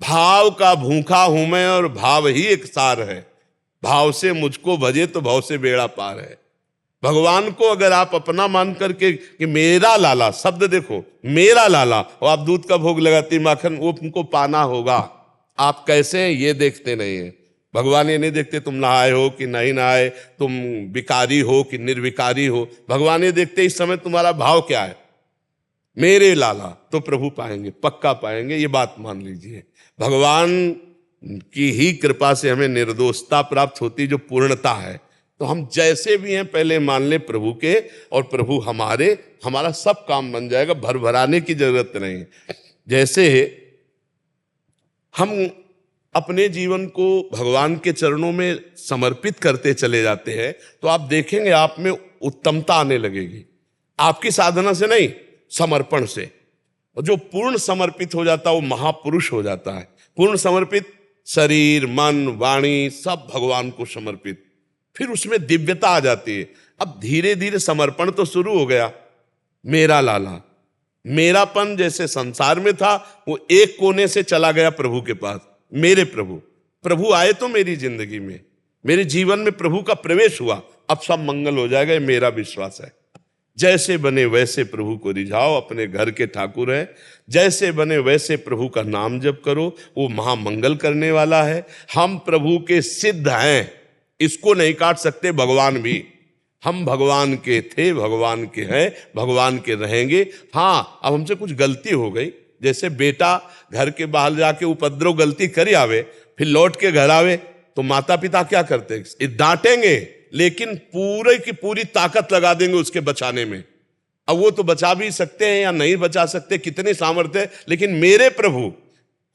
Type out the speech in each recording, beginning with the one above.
भाव का भूखा हूं मैं और भाव ही एक सार है। भाव से मुझको भजे तो भाव से बेड़ा पार है। भगवान को अगर आप अपना मान करके कि मेरा लाला, शब्द देखो, मेरा लाला, और आप दूध का भोग लगाती माखन, वो तुमको पाना होगा। आप कैसे हैं ये देखते नहीं है। भगवान ये नहीं देखते तुम नहाए हो कि नहीं नहाए, तुम विकारी हो कि निर्विकारी हो। भगवान ये देखते इस समय तुम्हारा भाव क्या है। मेरे लाला तो प्रभु पाएंगे, पक्का पाएंगे, ये बात मान लीजिए। भगवान की ही कृपा से हमें निर्दोषता प्राप्त होती, जो पूर्णता है। तो हम जैसे भी हैं पहले मान ले प्रभु के, और प्रभु हमारे, हमारा सब काम बन जाएगा, भरभराने की जरूरत नहीं। जैसे हम अपने जीवन को भगवान के चरणों में समर्पित करते चले जाते हैं, तो आप देखेंगे आप में उत्तमता आने लगेगी। आपकी साधना से नहीं, समर्पण से। और जो पूर्ण समर्पित हो जाता है वो महापुरुष हो जाता है। पूर्ण समर्पित, शरीर मन वाणी सब भगवान को समर्पित, फिर उसमें दिव्यता आ जाती है। अब धीरे धीरे समर्पण तो शुरू हो गया। मेरा लाला, मेरापन जैसे संसार में था, वो एक कोने से चला गया प्रभु के पास। मेरे प्रभु, प्रभु आए तो मेरी जिंदगी में, मेरे जीवन में प्रभु का प्रवेश हुआ। अब सब मंगल हो जाएगा, ये मेरा विश्वास है। जैसे बने वैसे प्रभु को रिझाओ, अपने घर के ठाकुर है। जैसे बने वैसे प्रभु का नाम जप करो, वो महामंगल करने वाला है। हम प्रभु के सिद्ध हैं, इसको नहीं काट सकते भगवान भी। हम भगवान के थे, भगवान के हैं, भगवान के रहेंगे। हाँ, अब हमसे कुछ गलती हो गई, जैसे बेटा घर के बाहर जाके उपद्रव गलती करे आवे, फिर लौट के घर आवे, तो माता पिता क्या करते हैं, डांटेंगे, लेकिन पूरे की पूरी ताकत लगा देंगे उसके बचाने में। अब वो तो बचा भी सकते हैं या नहीं बचा सकते, कितने सामर्थ्य, लेकिन मेरे प्रभु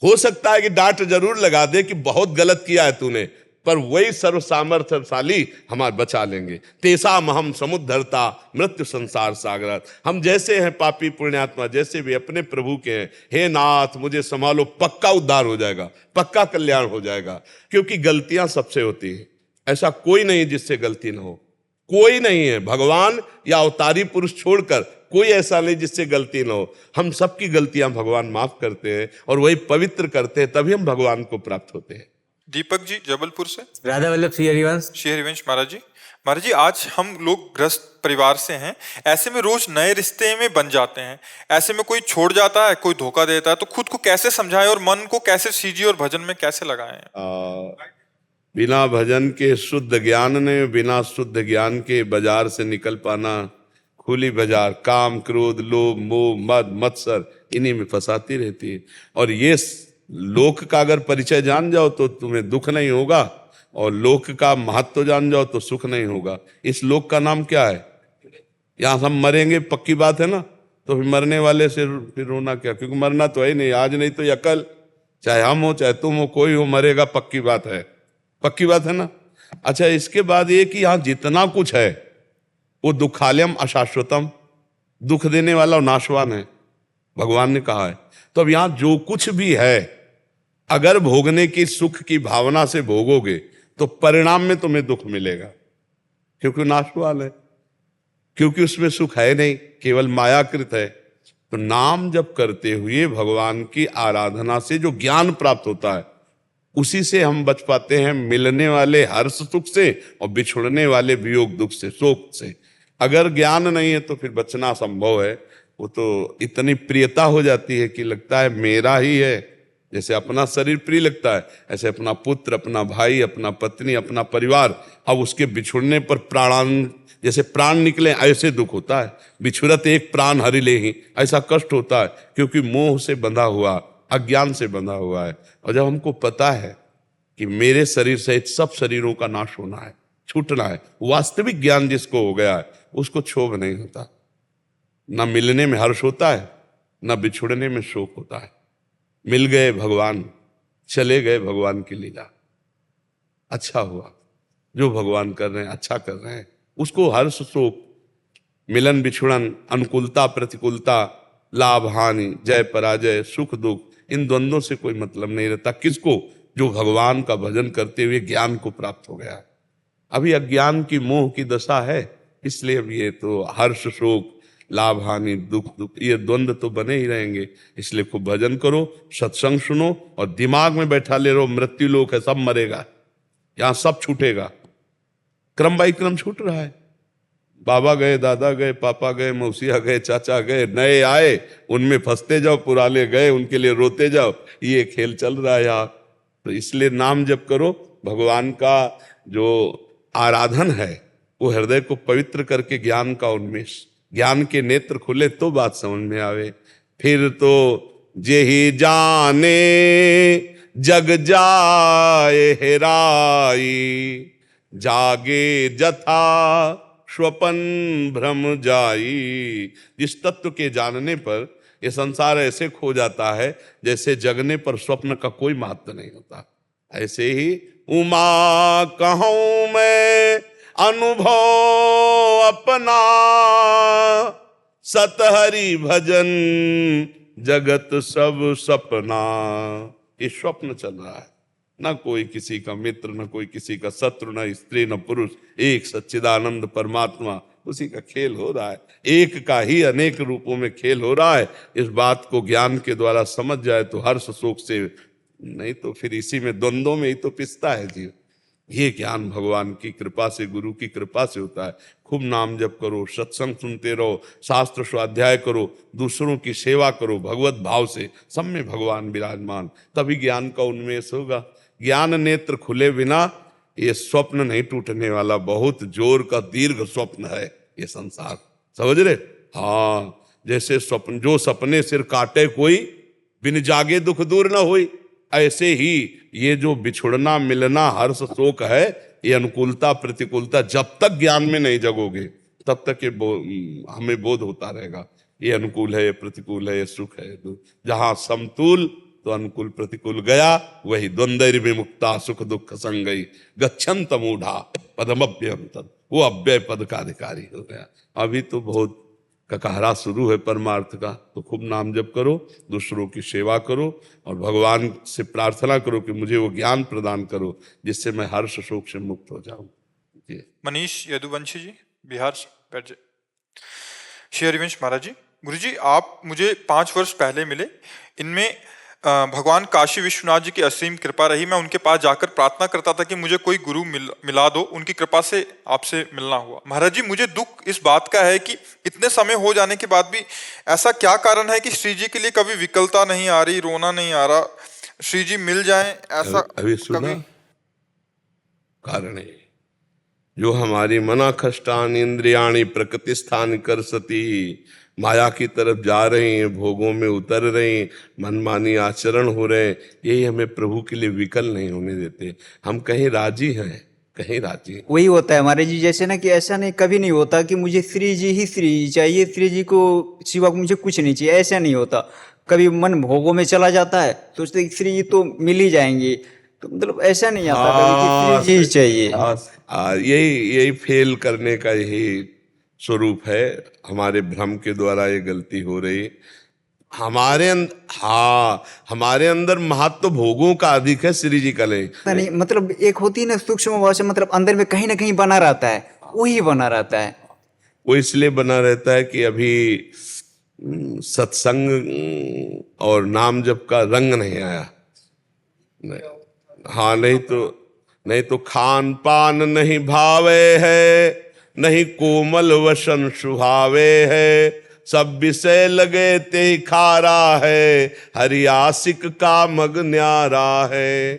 हो सकता है कि डांट जरूर लगा दे कि बहुत गलत किया है तूने, पर वही सर्व सामर्थ्यशाली हमारे बचा लेंगे। तेसा महम समुद्धरता मृत्यु संसार सागर। हम जैसे हैं पापी पुण्यात्मा, जैसे भी अपने प्रभु के हैं, हे नाथ मुझे संभालो, पक्का उद्धार हो जाएगा, पक्का कल्याण हो जाएगा। क्योंकि गलतियां सबसे होती हैं, ऐसा कोई नहीं जिससे गलती ना हो, कोई नहीं है। भगवान या अवतारी पुरुष छोड़कर कोई ऐसा नहीं जिससे गलती ना हो। हम सबकी गलतियां भगवान माफ करते हैं और वही पवित्र करते हैं, तभी हम भगवान को प्राप्त होते हैं। दीपक जी जबलपुर से। राधा वल्लभ श्री हरिवंश। श्री हरिवंश महाराज जी। महाराज जी, आज हम लोग ग्रस्त परिवार से हैं, ऐसे में रोज नए रिश्ते में बन जाते हैं। ऐसे में कोई छोड़ जाता है, कोई धोखा देता है, तो खुद को कैसे समझाएं और मन को कैसे सीजिए और भजन में कैसे लगाएं? बिना भजन के शुद्ध ज्ञान ने, बिना शुद्ध ज्ञान के बाजार से निकल पाना खुली बाजार। काम क्रोध लोभ मोह मद मत्सर इन्हीं में फंसाती रहती है। और ये लोक का अगर परिचय जान जाओ तो तुम्हें दुख नहीं होगा, और लोक का महत्व जान जाओ तो सुख नहीं होगा। इस लोक का नाम क्या है? यहाँ हम मरेंगे, पक्की बात है ना, तो फिर मरने वाले से फिर रोना क्या, क्योंकि मरना तो है नहीं, आज नहीं तो या कल, चाहे हम हो चाहे तुम हो, कोई हो मरेगा, पक्की बात है, पक्की बात है ना। अच्छा, इसके बाद ये कि यहाँ जितना कुछ है वो दुखालयम अशाश्वतम, दुख देने वाला और नाशवान है, भगवान ने कहा है। तो अब यहाँ जो कुछ भी है, अगर भोगने की सुख की भावना से भोगोगे तो परिणाम में तुम्हें दुख मिलेगा, क्योंकि नाशवान है, क्योंकि उसमें सुख है नहीं, केवल मायाकृत है। तो नाम जप करते हुए भगवान की आराधना से जो ज्ञान प्राप्त होता है, उसी से हम बच पाते हैं मिलने वाले हर्ष सुख से और बिछुड़ने वाले वियोग दुख से, शोक से। अगर ज्ञान नहीं है तो फिर बचना असंभव है। वो तो इतनी प्रियता हो जाती है कि लगता है मेरा ही है। जैसे अपना शरीर प्रिय लगता है, ऐसे अपना पुत्र, अपना भाई, अपना पत्नी, अपना परिवार। अब उसके बिछुड़ने पर प्राण, जैसे प्राण निकले ऐसे दुख होता है। बिछुड़त एक प्राण हरि ले ही, ऐसा कष्ट होता है, क्योंकि मोह से बंधा हुआ, अज्ञान से बंधा हुआ है। और जब हमको पता है कि मेरे शरीर सहित सब शरीरों का नाश होना है, छूटना है, वास्तविक ज्ञान जिसको हो गया है उसको क्षोभ नहीं होता। ना मिलने में हर्ष होता है, ना बिछुड़ने में शोक होता है। मिल गए भगवान, चले गए भगवान की लीला, अच्छा हुआ। जो भगवान कर रहे हैं अच्छा कर रहे हैं, उसको हर्ष शोक, मिलन बिछुड़न, अनुकूलता प्रतिकूलता, लाभ हानि, जय पराजय, सुख दुख, इन द्वंद्वों से कोई मतलब नहीं रहता। किसको? जो भगवान का भजन करते हुए ज्ञान को प्राप्त हो गया है। अभी अज्ञान की मोह की दशा है, इसलिए अब ये तो हर्ष शोक लाभ हानि दुख दुख, ये द्वंद्व तो बने ही रहेंगे। इसलिए खूब भजन करो, सत्संग सुनो और दिमाग में बैठा ले रहो मृत्यु लोक है, सब मरेगा, यहां सब छूटेगा, क्रम बाई क्रम छूट रहा है। बाबा गए, दादा गए, पापा गए, मौसिया गए, चाचा गए, नए आए, उनमें फंसते जाओ, पुराने गए उनके लिए रोते जाओ, ये खेल चल रहा है यार। तो इसलिए नाम जप करो, भगवान का जो आराधन है वो हृदय को पवित्र करके ज्ञान का उन्मेष, ज्ञान के नेत्र खुले तो बात समझ में आवे। फिर तो जेहि जाने जग जाए हेराई, जागे जथा स्वपन भ्रम जाई। जिस तत्व के जानने पर यह संसार ऐसे खो जाता है जैसे जगने पर स्वप्न का कोई महत्व नहीं होता। ऐसे ही उमा कहूं मैं अनुभव अपना, सतहरि भजन जगत सब सपना। ये स्वप्न चल रहा है, न कोई किसी का मित्र, न कोई किसी का शत्रु, न स्त्री न पुरुष, एक सच्चिदानंद परमात्मा, उसी का खेल हो रहा है। एक का ही अनेक रूपों में खेल हो रहा है। इस बात को ज्ञान के द्वारा समझ जाए तो हर्ष शोक से, नहीं तो फिर इसी में द्वंद्वों में ही तो पिसता है जीव। ये ज्ञान भगवान की कृपा से, गुरु की कृपा से होता है। खूब नाम जप करो, सत्संग सुनते रहो, शास्त्र स्वाध्याय करो, दूसरों की सेवा करो भगवत भाव से, सब में भगवान विराजमान, तभी ज्ञान का उन्मेष होगा। ज्ञान नेत्र खुले बिना ये स्वप्न नहीं टूटने वाला, बहुत जोर का दीर्घ स्वप्न है ये संसार, समझ रहे? हाँ, जैसे स्वप्न, जो सपने सिर काटे कोई, बिन जागे दुख दूर न होई, ऐसे ही ये जो बिछुड़ना मिलना हर्ष शोक है, ये अनुकूलता प्रतिकूलता, जब तक ज्ञान में नहीं जगोगे तब तक ये हमें बोध होता रहेगा, ये अनुकूल है, ये प्रतिकूल है, ये सुख है दुख। जहां समतूल तो अनुकूल प्रतिकूल गया, वही द्वंद्व विमुक्ता सुख दुख संगई, गच्छन्त मूढ़ा पदमव्ययम तद, वो अव्यय पद का अधिकारी हो गया। अभी तो बहुत ककहरा शुरू है परमार्थ का, तो खूब नाम जप करो, दूसरों की सेवा करो और भगवान से प्रार्थना करो कि मुझे वो ज्ञान प्रदान करो जिससे मैं हर्ष शोक से मुक्त हो जाऊं। जी। मनीष यदुवंशी जी, बिहार से बैठ जाए। श्री हरिवंश महाराज जी, गुरु जी आप मुझे 5 वर्ष पहले मिले, इनमें भगवान काशी विश्वनाथ जी की असीम कृपा रही। मैं उनके पास जाकर प्रार्थना करता था कि मुझे कोई गुरु मिला दो, उनकी कृपा से आपसे मिलना हुआ। महाराज जी, मुझे दुख इस बात का है कि इतने समय हो जाने के बाद भी ऐसा क्या कारण है कि श्री जी के लिए कभी विकलता नहीं आ रही, रोना नहीं आ रहा, श्री जी मिल जाएं ऐसा अभी सुना कारण है जो हमारी मना खष्टान इंद्रियाणी प्रकृति स्थान कर सती, माया की तरफ जा रही हैं, भोगों में उतर रही हैं, मनमानी आचरण हो रहे हैं, यही हमें प्रभु के लिए विकल नहीं होने देते। हम कहीं राजी हैं, कहीं राजी हैं। वही होता है हमारे जी, जैसे ना कि ऐसा नहीं कभी नहीं होता कि मुझे श्री जी ही श्री जी चाहिए, श्री जी को सिवा मुझे कुछ नहीं चाहिए, ऐसा नहीं होता। कभी मन भोगों में चला जाता है, सोचते श्री जी तो मिल ही जाएंगे, तो मतलब ऐसा नहीं आता कभी कि श्री जी ही चाहिए। यही फेल करने का यही स्वरूप है, हमारे भ्रम के द्वारा ये गलती हो रही। हमारे अंदर महत्व भोगों का अधिक है, श्री जी का नहीं। मतलब एक होती है ना सूक्ष्म भाषा, मतलब अंदर में कहीं ना कहीं बना रहता है, वही बना रहता है। वो इसलिए बना रहता है कि अभी सत्संग और नाम जप का रंग नहीं आया। हाँ, नहीं तो खान पान नहीं भावे है, नहीं कोमल वसन सुहावे है, सब विषय लगे ते खारा है, हरि आशिक का मग न्यारा है।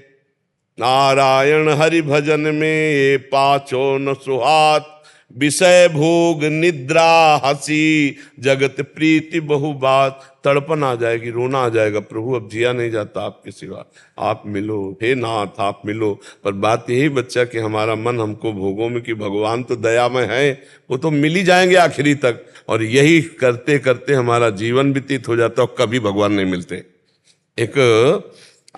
नारायण हरि भजन में ये पाचो न सुहात, विषय भोग निद्रा हंसी, जगत प्रीति बहु बात। तड़पन आ जाएगी, रोना आ जाएगा, प्रभु अब जिया नहीं जाता आपके सिवा, आप मिलो, हे नाथ आप मिलो। पर बात यही बच्चा कि हमारा मन हमको भोगों में, कि भगवान तो दयामय है, वो तो मिल ही जाएंगे आखिरी तक, और यही करते करते हमारा जीवन व्यतीत हो जाता है और कभी भगवान नहीं मिलते। एक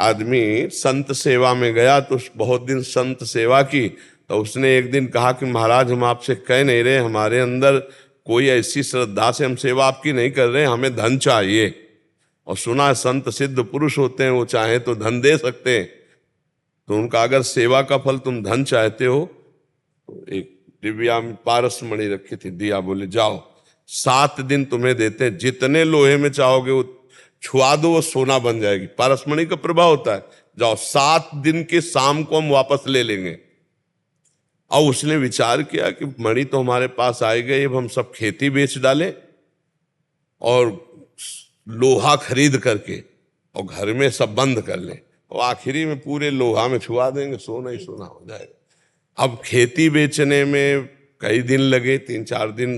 आदमी संत सेवा में गया तो बहुत दिन संत सेवा की, तो उसने एक दिन कहा कि महाराज हम आपसे कह नहीं रहे, हमारे अंदर कोई ऐसी श्रद्धा से हम सेवा आपकी नहीं कर रहे, हमें धन चाहिए। और सुना है संत सिद्ध पुरुष होते हैं, वो चाहे तो धन दे सकते हैं। तो उनका अगर सेवा का फल तुम धन चाहते हो, तो एक दिव्या में पारस मणि रखी थी, दिया, बोले जाओ 7 दिन तुम्हें देते हैं, जितने लोहे में चाहोगे वो छुआ दो, वो सोना बन जाएगी। पारसमणि का प्रभाव होता है। जाओ 7 दिन के शाम को हम वापस ले लेंगे। और उसने विचार किया कि मणि तो हमारे पास आए गए, अब हम सब खेती बेच डालें और लोहा खरीद करके और घर में सब बंद कर लें, और आखिरी में पूरे लोहा में छुआ देंगे, सोना ही सोना हो जाएगा। अब खेती बेचने में कई दिन लगे, 3-4 दिन,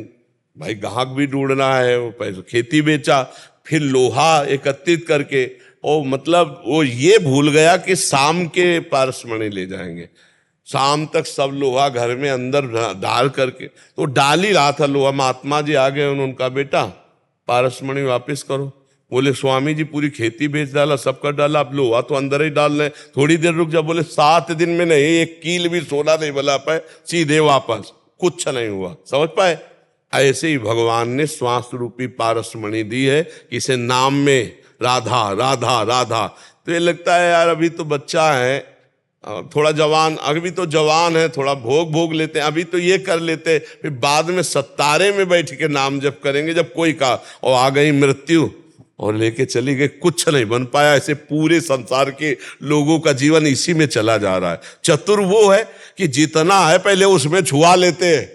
भाई ग्राहक भी ढूंढना है, वो पैसे खेती बेचा, फिर लोहा एकत्रित करके, और मतलब वो ये भूल गया कि शाम के पारसमणि ले जाएंगे। शाम तक सब लोहा घर में अंदर डाल करके, तो डाल ही रहा था लोहा, महात्मा जी आ गए, उनका बेटा पारसमणि वापस करो। बोले स्वामी जी पूरी खेती बेच डाला, सब कर डाला, अब लोहा तो अंदर ही डाल रहे, थोड़ी देर रुक जा। बोले 7 दिन में नहीं, एक कील भी सोना नहीं बना पाए, सीधे वापस, कुछ नहीं हुआ। समझ पाए? ऐसे ही भगवान ने श्वास रूपी पारसमणि दी है, इसे नाम में राधा राधा राधा। तो ये लगता है यार अभी तो बच्चा है, थोड़ा जवान, अभी तो जवान है, थोड़ा भोग लेते हैं, अभी तो ये कर लेते हैं, फिर बाद में 17 में बैठ के नाम जप करेंगे जब कोई का, और आ गई मृत्यु और लेके चली गई, कुछ नहीं बन पाया। ऐसे पूरे संसार के लोगों का जीवन इसी में चला जा रहा है। चतुर वो है कि जितना है पहले उसमें छुआ लेते हैं,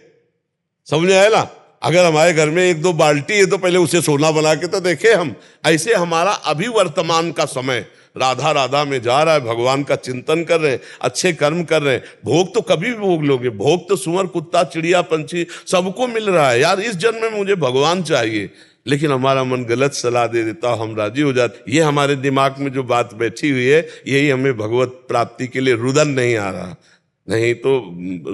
समझ आए ना? अगर हमारे घर में 1-2 बाल्टी है तो पहले उसे सोना बना के तो देखे हम। ऐसे हमारा अभी वर्तमान का समय राधा राधा में जा रहा है, भगवान का चिंतन कर रहे हैं, अच्छे कर्म कर रहे हैं। भोग तो कभी भी भोग लोगे, भोग तो सुअर कुत्ता चिड़िया पंछी सबको मिल रहा है। यार इस जन्म में मुझे भगवान चाहिए, लेकिन हमारा मन गलत सलाह दे देता, हम राजी हो जाते। ये हमारे दिमाग में जो बात बैठी हुई है, यही हमें भगवत प्राप्ति के लिए रुदन नहीं आ रहा। नहीं तो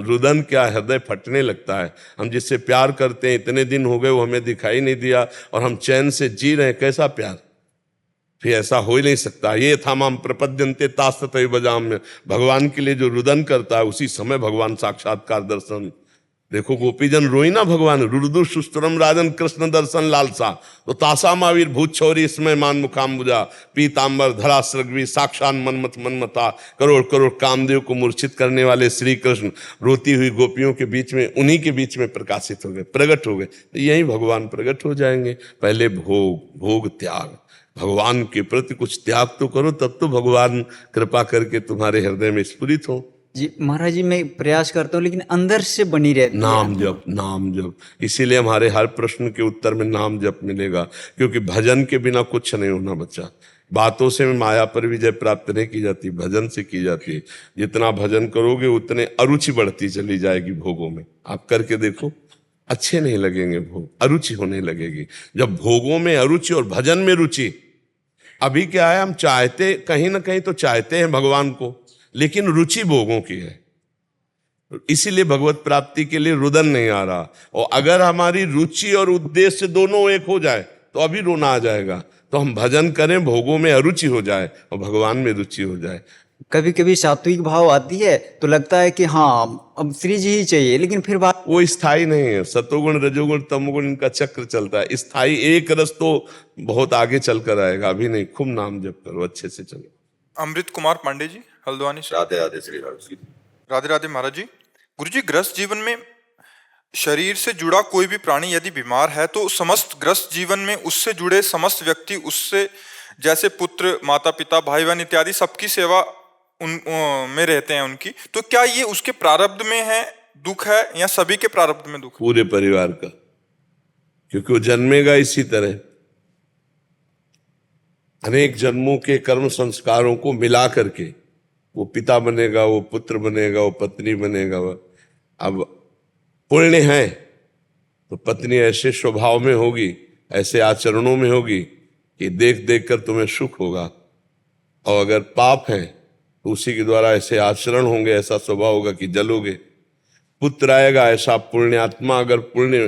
रुदन क्या, हृदय फटने लगता है। हम जिससे प्यार करते हैं, इतने दिन हो गए वो हमें दिखाई नहीं दिया और हम चैन से जी रहे हैं, कैसा प्यार? फिर ऐसा हो ही नहीं सकता। ये था माम प्रपद्यन्ते तास्ततैव भजाम में, भगवान के लिए जो रुदन करता है उसी समय भगवान साक्षात्कार दर्शन। देखो गोपीजन रोई ना भगवान, रुदु सुस्तरम राजन कृष्ण दर्शन लालसा, तो तासा मावीर भूत छौरी इसमें मान मुखाम्बुजा पीताम्बर धरा सृग्वी साक्षात मनमत मनमता, करोड़ करोड़ कामदेव को मूर्छित करने वाले श्री कृष्ण रोती हुई गोपियों के बीच में, उन्हीं के बीच में प्रकाशित हो गए, प्रकट हो गए। तो यही भगवान प्रकट हो जाएंगे। पहले भोग त्याग, भगवान के प्रति कुछ त्याग तो करो, तब तो भगवान कृपा करके तुम्हारे हृदय में स्फुरित हो। जी महाराज जी, मैं प्रयास करता हूँ लेकिन अंदर से बनी रहती है। नाम जप, नाम जप। इसीलिए हमारे हर प्रश्न के उत्तर में नाम जप मिलेगा, क्योंकि भजन के बिना कुछ नहीं होना बच्चा। बातों से माया पर विजय प्राप्त नहीं की जाती, भजन से की जाती है। जितना भजन करोगे उतने अरुचि बढ़ती चली जाएगी भोगों में। आप करके देखो, अच्छे नहीं लगेंगे भोग, अरुचि होने लगेगी। जब भोगों में अरुचि और भजन में रुचि, अभी क्या है, हम चाहते कहीं ना कहीं तो चाहते हैं भगवान को, लेकिन रुचि भोगों की है, इसीलिए भगवत प्राप्ति के लिए रुदन नहीं आ रहा। और अगर हमारी रुचि और उद्देश्य दोनों एक हो जाए तो अभी रोना आ जाएगा। तो हम भजन करें, भोगों में अरुचि हो जाए और भगवान में रुचि हो जाए। कभी कभी सात्विक भाव आती है तो लगता है कि हाँ अब श्री जी ही चाहिए, लेकिन फिर बात वो स्थायी नहीं है। सतोगुण रजोगुण तमोगुण इनका चक्र चलता है। स्थायी एक रस तो बहुत आगे चल कर आएगा, अभी नहीं। खूब नाम जप करो, अच्छे से चलो। अमृत कुमार पांडे जी, हल्द्वानी से। राधे राधे श्री राम जी। राधे राधे महाराज जी। गुरु जी, ग्रस्त जीवन में शरीर से जुड़ा कोई भी प्राणी यदि बीमार है तो समस्त ग्रस्त जीवन में उससे जुड़े समस्त व्यक्ति उससे, जैसे पुत्र, माता पिता, भाई बहन इत्यादि सबकी सेवा में रहते हैं उनकी। तो क्या ये उसके प्रारब्ध में है दुख है या सभी के प्रारब्ध में दुख? पूरे परिवार का, क्योंकि वो जन्मेगा इसी तरह। अनेक जन्मों के कर्म संस्कारों को मिला करके वो पिता बनेगा, वो पुत्र बनेगा, वो पत्नी बनेगा। अब पुण्य है तो पत्नी ऐसे स्वभाव में होगी, ऐसे आचरणों में होगी कि देख देख कर तुम्हें सुख होगा, और अगर पाप है तो उसी के द्वारा ऐसे आचरण होंगे, ऐसा स्वभाव होगा कि जलोगे। पुत्र आएगा ऐसा पुण्यात्मा, अगर पुण्य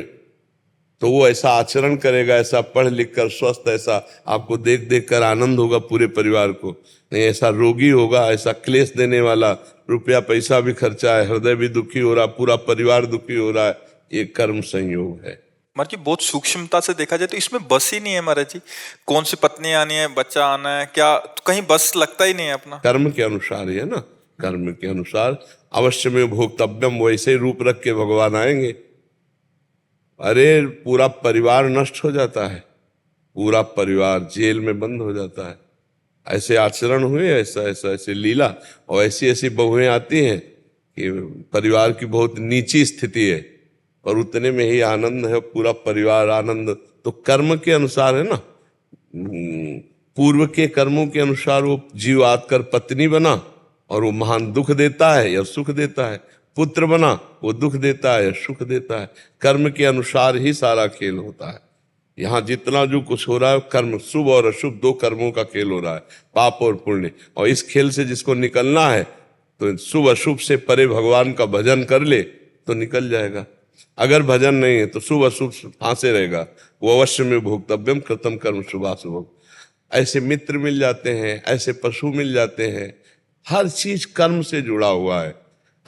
तो वो ऐसा आचरण करेगा, ऐसा पढ़ लिख कर स्वस्थ, ऐसा आपको देख देख कर आनंद होगा पूरे परिवार को। नहीं ऐसा रोगी होगा, ऐसा क्लेश देने वाला, रुपया पैसा भी खर्चा है, हृदय भी दुखी हो रहा, पूरा परिवार दुखी हो रहा है। ये कर्म संयोग है। महाराज जी, बहुत सूक्ष्मता से देखा जाए तो इसमें बस ही नहीं है महाराज जी। कौन सी पत्नी आनी है, बच्चा आना है, क्या तो कहीं बस लगता ही नहीं है अपना। कर्म के अनुसार ही है ना, कर्म के अनुसार अवश्य में भोक्तव्यम, वैसे ही रूप रख के भगवान आएंगे। अरे पूरा परिवार नष्ट हो जाता है, पूरा परिवार जेल में बंद हो जाता है। ऐसे आचरण हुए, ऐसे लीला, और ऐसी ऐसी बहुएं आती हैं कि परिवार की बहुत नीची स्थिति है और उतने में ही आनंद है, पूरा परिवार आनंद। तो कर्म के अनुसार है ना, पूर्व के कर्मों के अनुसार वो जीव आकर पत्नी बना और वो महान दुख देता है या सुख देता है, पुत्र बना वो दुख देता है या सुख देता है। कर्म के अनुसार ही सारा खेल होता है। यहाँ जितना जो कुछ हो रहा है कर्म, शुभ और अशुभ दो कर्मों का खेल हो रहा है, पाप और पुण्य। और इस खेल से जिसको निकलना है तो शुभ अशुभ से परे भगवान का भजन कर ले तो निकल जाएगा। अगर भजन नहीं है तो शुभ अशुभ फांसे रहेगा। वो अवश्य में भोक्तव्यम कृतम कर्म शुभाशुभम। ऐसे मित्र मिल जाते हैं, ऐसे पशु मिल जाते हैं, हर चीज कर्म से जुड़ा हुआ है।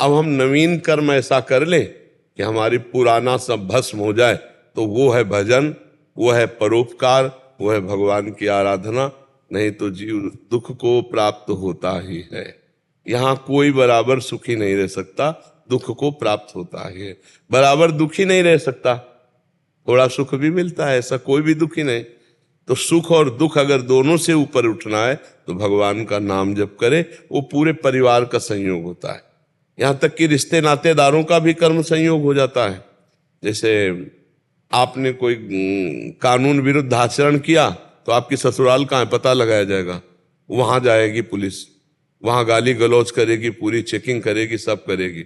अब हम नवीन कर्म ऐसा कर ले कि हमारी पुराना सब भस्म हो जाए, तो वो है भजन, वो है परोपकार, वो है भगवान की आराधना। नहीं तो जीव दुख को प्राप्त होता ही है। यहाँ कोई बराबर सुखी नहीं रह सकता, दुख को प्राप्त होता ही है। बराबर दुखी नहीं रह सकता, थोड़ा सुख भी मिलता है, ऐसा कोई भी दुखी नहीं। तो सुख और दुख अगर दोनों से ऊपर उठना है तो भगवान का नाम जप करे, वो पूरे परिवार का संयोग होता है। यहाँ तक कि रिश्ते नातेदारों का भी कर्म संयोग हो जाता है। जैसे आपने कोई कानून विरुद्ध आचरण किया तो आपकी ससुराल कहाँ है पता लगाया जाएगा, वहां जाएगी पुलिस, वहां गाली गलौज करेगी, पूरी चेकिंग करेगी, सब करेगी।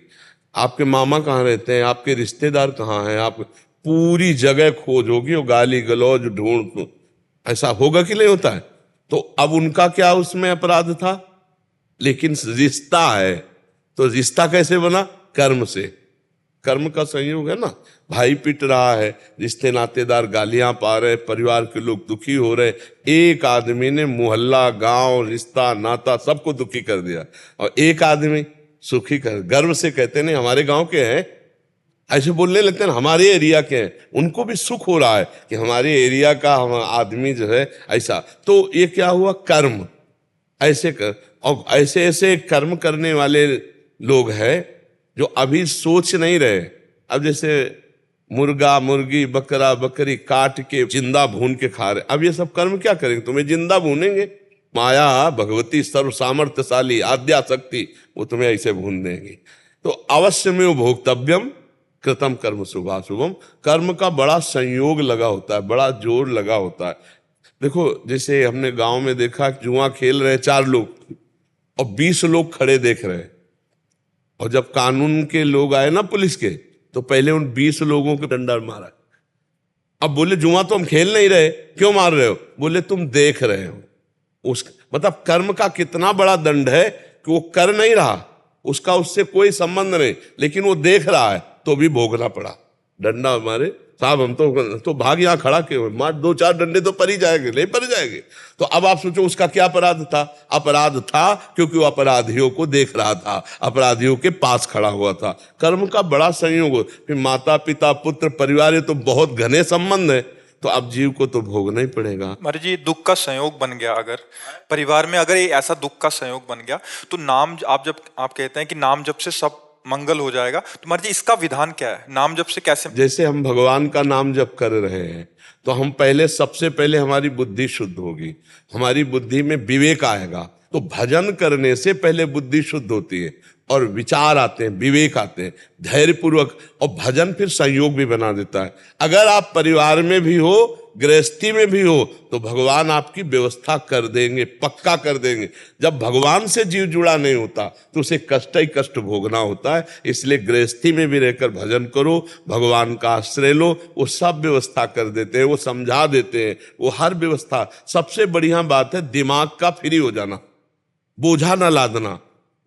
आपके मामा कहाँ रहते हैं, आपके रिश्तेदार कहाँ हैं, आप पूरी जगह खोज होगी और गाली गलौज ढूंढ। ऐसा होगा कि नहीं होता है? तो अब उनका क्या उसमें अपराध था? लेकिन रिश्ता है, तो रिश्ता कैसे बना? कर्म से। कर्म का संयोग है ना। भाई पिट रहा है, रिश्ते नातेदार गालियां पा रहे, परिवार के लोग दुखी हो रहे, एक आदमी ने मोहल्ला, गांव, रिश्ता, नाता सबको दुखी कर दिया, और एक आदमी सुखी कर। गर्व से कहते नहीं हमारे गांव के हैं, ऐसे बोलने लगते हैं हमारे एरिया के हैं। उनको भी सुख हो रहा है कि हमारे एरिया का हम आदमी जो है ऐसा। तो ये क्या हुआ? कर्म। ऐसे कर, और ऐसे ऐसे कर्म करने वाले लोग हैं जो अभी सोच नहीं रहे। अब जैसे मुर्गा, मुर्गी, बकरा, बकरी काट के जिंदा भून के खा रहे, अब ये सब कर्म क्या करेंगे? तुम्हें जिंदा भूनेंगे। माया भगवती सर्व सामर्थ्यशाली आद्या शक्ति, वो तुम्हें ऐसे भून देंगी। तो अवश्य में भोक्तव्यम कृतम कर्म शुभाशुभम। कर्म का बड़ा संयोग लगा होता है, बड़ा जोर लगा होता है। देखो जैसे हमने गांव में देखा, जुआ खेल रहे 4 लोग और 20 लोग खड़े देख रहे हैं, और जब कानून के लोग आए ना पुलिस के, तो पहले उन 20 लोगों को डंडा मारा। अब बोले जुआ तो हम खेल नहीं रहे, क्यों मार रहे हो? बोले तुम देख रहे हो। उस मतलब कर्म का कितना बड़ा दंड है कि वो कर नहीं रहा, उसका उससे कोई संबंध नहीं, लेकिन वो देख रहा है तो भी भोगना पड़ा। डंडा मारे साहब, हम तो भाग यहाँ खड़ा के मार, 2-4 डंडे तो पड़ ही जाएंगे, नहीं पड़ जाएंगे। तो अब आप सोचो उसका क्या अपराध था? अपराध था क्योंकि वो अपराधियों को देख रहा था, अपराधियों के पास खड़ा हुआ था। कर्म का बड़ा संयोग हो। फिर माता पिता पुत्र परिवार, ये तो बहुत घने संबंध है, तो अब जीव को तो भोगना ही पड़ेगा। महाराज जी, दुख का संयोग बन गया, अगर परिवार में अगर ये ऐसा दुख का संयोग बन गया, तो नाम आप कहते हैं कि नाम जप से सब मंगल हो जाएगा, तो महाराज जी इसका विधान क्या है? नाम जप से कैसे? जैसे हम भगवान का नाम जप कर रहे हैं तो हम सबसे पहले हमारी बुद्धि शुद्ध होगी, हमारी बुद्धि में विवेक आएगा। तो भजन करने से पहले बुद्धि शुद्ध होती है और विचार आते हैं, विवेक आते हैं, धैर्य पूर्वक। और भजन फिर संयोग भी बना देता है। अगर आप परिवार में भी हो, गृहस्थी में भी हो, तो भगवान आपकी व्यवस्था कर देंगे, पक्का कर देंगे। जब भगवान से जीव जुड़ा नहीं होता तो उसे कष्ट ही कष्ट भोगना होता है। इसलिए गृहस्थी में भी रहकर भजन करो, भगवान का आश्रय लो, वो सब व्यवस्था कर देते हैं, वो समझा देते हैं, वो हर व्यवस्था। सबसे बढ़िया बात है दिमाग का फ्री हो जाना, बोझा ना लादना।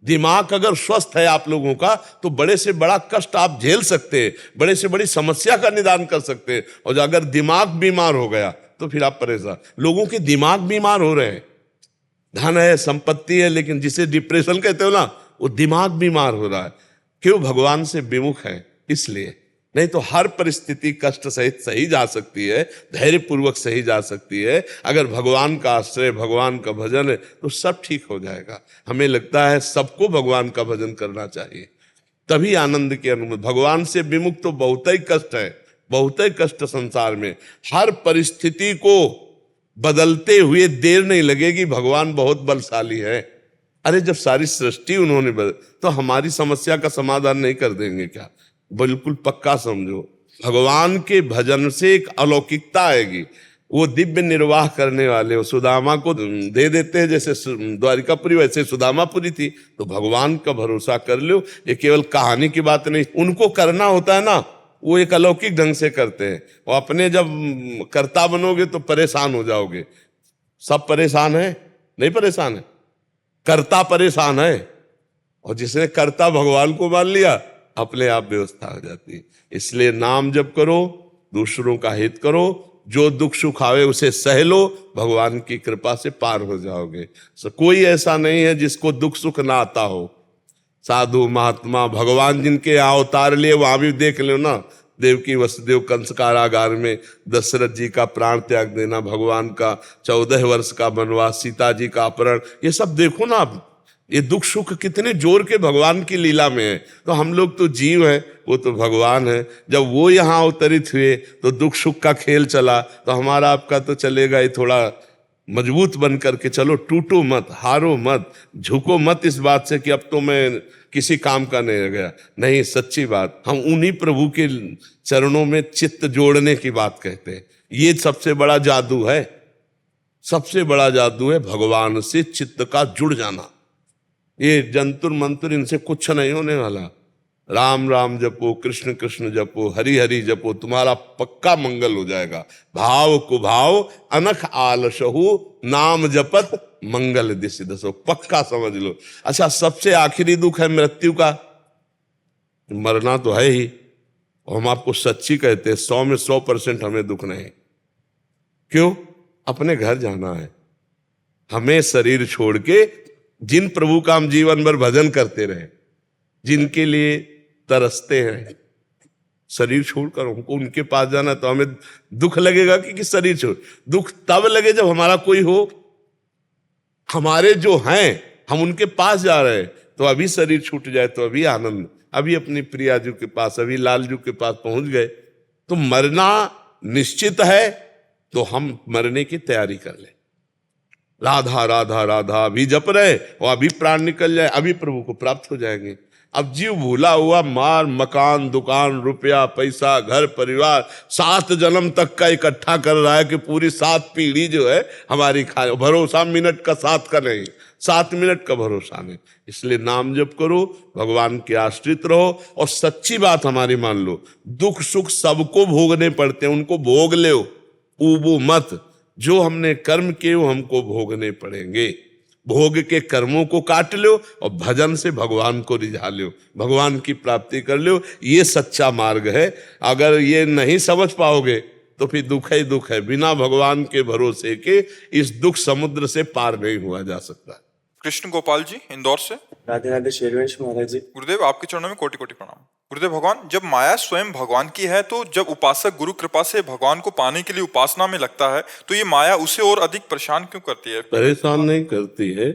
दिमाग अगर स्वस्थ है आप लोगों का, तो बड़े से बड़ा कष्ट आप झेल सकते हैं, बड़े से बड़ी समस्या का निदान कर सकते हैं। और अगर दिमाग बीमार हो गया तो फिर आप परेशान। लोगों के दिमाग बीमार हो रहे हैं, धन है, संपत्ति है, लेकिन जिसे डिप्रेशन कहते हो ना, वो दिमाग बीमार हो रहा है। क्यों? भगवान से विमुख है इसलिए। नहीं तो हर परिस्थिति कष्ट सहित सही जा सकती है, धैर्य पूर्वक सही जा सकती है। अगर भगवान का आश्रय, भगवान का भजन है तो सब ठीक हो जाएगा। हमें लगता है सबको भगवान का भजन करना चाहिए, तभी आनंद की अनुभूति। भगवान से विमुख तो बहुत ही कष्ट है, बहुत ही कष्ट संसार में। हर परिस्थिति को बदलते हुए देर नहीं लगेगी, भगवान बहुत बलशाली है। अरे जब सारी सृष्टि उन्होंने तो हमारी समस्या का समाधान नहीं कर देंगे क्या? बिल्कुल पक्का समझो, भगवान के भजन से एक अलौकिकता आएगी। वो दिव्य निर्वाह करने वाले, वो सुदामा को दे देते हैं, जैसे द्वारिकापुरी वैसे सुदामापुरी थी। तो भगवान का भरोसा कर लो, ये केवल कहानी की बात नहीं, उनको करना होता है ना, वो एक अलौकिक ढंग से करते हैं। और अपने जब कर्ता बनोगे तो परेशान हो जाओगे। सब परेशान है? नहीं परेशान है, कर्ता परेशान है। और जिसने कर्ता भगवान को मान लिया, अपने आप व्यवस्था हो जाती है। इसलिए नाम जप करो, दूसरों का हित करो, जो दुख सुख आवे उसे सह लो, भगवान की कृपा से पार हो जाओगे। कोई ऐसा नहीं है जिसको दुख सुख ना आता हो। साधु महात्मा भगवान जिनके यहाँ अवतार लिए, वहां भी देख लो ना, देवकी वसुदेव कंस कारागार में दशरथ जी का प्राण त्याग देना, भगवान का 14 वर्ष का वनवास, सीता जी का अपहरण, ये सब देखो ना आप, ये दुख सुख कितने जोर के भगवान की लीला में है। तो हम लोग तो जीव हैं, वो तो भगवान है। जब वो यहाँ अवतरित हुए तो दुख सुख का खेल चला, तो हमारा आपका तो चलेगा ही। थोड़ा मजबूत बन करके चलो, टूटो मत, हारो मत, झुको मत इस बात से कि अब तो मैं किसी काम का नहीं रह गया। नहीं, सच्ची बात, हम उन्हीं प्रभु के चरणों में चित्त जोड़ने की बात कहते हैं। ये सबसे बड़ा जादू है, सबसे बड़ा जादू है भगवान से चित्त का जुड़ जाना। ये जंतुर मंतुर, इनसे कुछ नहीं होने वाला। राम राम जपो, कृष्ण कृष्ण जपो, हरि हरि जपो, तुम्हारा पक्का मंगल हो जाएगा। भाव कुभाव अनख आलसहु, नाम जपत मंगल दिशि दसो, पक्का समझ लो। अच्छा, सबसे आखिरी दुख है मृत्यु का, मरना तो है ही। और हम आपको सच्ची कहते हैं, 100 में 100% हमें दुख नहीं। क्यों? अपने घर जाना है। हमें शरीर छोड़ के, जिन प्रभु का हम जीवन भर भजन करते रहे, जिनके लिए तरसते हैं, शरीर छोड़कर हमको उनके पास जाना, तो हमें दुख लगेगा कि शरीर छोड़। दुख तब लगे जब हमारा कोई हो, हमारे जो हैं हम उनके पास जा रहे हैं। तो अभी शरीर छूट जाए तो अभी आनंद, अभी अपनी प्रियाजू के पास, अभी लालजू के पास पहुंच गए। तो मरना निश्चित है, तो हम मरने की तैयारी कर लें। राधा राधा राधा अभी जप रहे, और अभी प्राण निकल जाए, अभी प्रभु को प्राप्त हो जाएंगे। अब जीव भूला हुआ मार मकान दुकान रुपया पैसा घर परिवार 7 जन्म तक का इकट्ठा कर रहा है कि पूरी 7 पीढ़ी जो है हमारी खा। भरोसा मिनट का 7 का नहीं, 7 मिनट का भरोसा नहीं। इसलिए नाम जप करो, भगवान के आश्रित रहो, और सच्ची बात हमारी मान लो, दुख सुख सबको भोगने पड़ते हैं, उनको भोग लो, ऊबो मत। जो हमने कर्म किए वो हमको भोगने पड़ेंगे। भोग के कर्मों को काट लो और भजन से भगवान को रिझा लो, भगवान की प्राप्ति कर लो। ये सच्चा मार्ग है। अगर ये नहीं समझ पाओगे तो फिर दुख ही दुख है। बिना भगवान के भरोसे के इस दुख समुद्र से पार नहीं हुआ जा सकता। कृष्ण गोपाल जी इंदौर से। राधे राधे शेरवंश महाराज जी। गुरुदेव, आपके चरणों में कोटि कोटि प्रणाम। गुरुदेव भगवान, जब माया स्वयं भगवान की है, तो जब उपासक गुरु कृपा से भगवान को पाने के लिए उपासना में लगता है, तो ये माया उसे और अधिक परेशान क्यों करती है? परेशान नहीं करती है।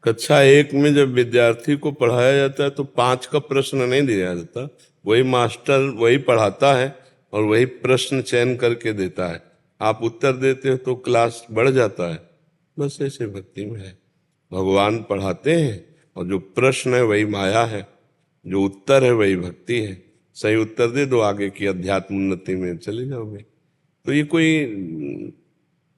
कक्षा 1 में जब विद्यार्थी को पढ़ाया जाता है तो 5 का प्रश्न नहीं दिया जाता, वही मास्टर वही पढ़ाता है और वही प्रश्न चयन करके देता है। आप उत्तर देते हो तो क्लास बढ़ जाता है। बस ऐसे भक्ति में है, भगवान पढ़ाते हैं और जो प्रश्न है वही माया है, जो उत्तर है वही भक्ति है। सही उत्तर दे दो, आगे की अध्यात्म उन्नति में चले जाओगे। तो ये कोई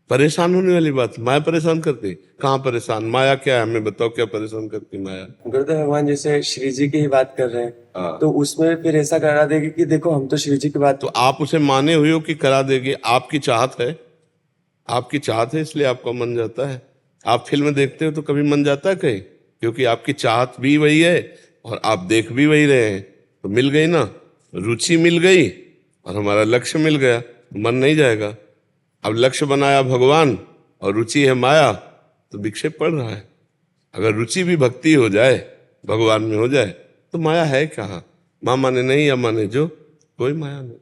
परेशान होने वाली बात, माया परेशान करती? कहाँ परेशान? माया क्या है हमें बताओ, क्या परेशान करती माया? गुरुदेव भगवान जैसे श्री जी की ही बात कर रहे हैं, तो उसमें फिर ऐसा करा देगी कि देखो हम तो श्री जी की बात। तो आप उसे माने हुए हो कि करा देगी? आपकी चाहत है, आपकी चाहत है, इसलिए आपका मन जाता है। आप फिल्म देखते हो तो कभी मन जाता है कहीं? क्योंकि आपकी चाहत भी वही है और आप देख भी वही रहे हैं, तो मिल गई ना, रुचि मिल गई और हमारा लक्ष्य मिल गया, मन नहीं जाएगा। अब लक्ष्य बनाया भगवान और रुचि है माया, तो विक्षेप पड़ रहा है। अगर रुचि भी भक्ति हो जाए, भगवान में हो जाए, तो माया है कहाँ? माँ माने नहीं या माने जो, कोई माया नहीं।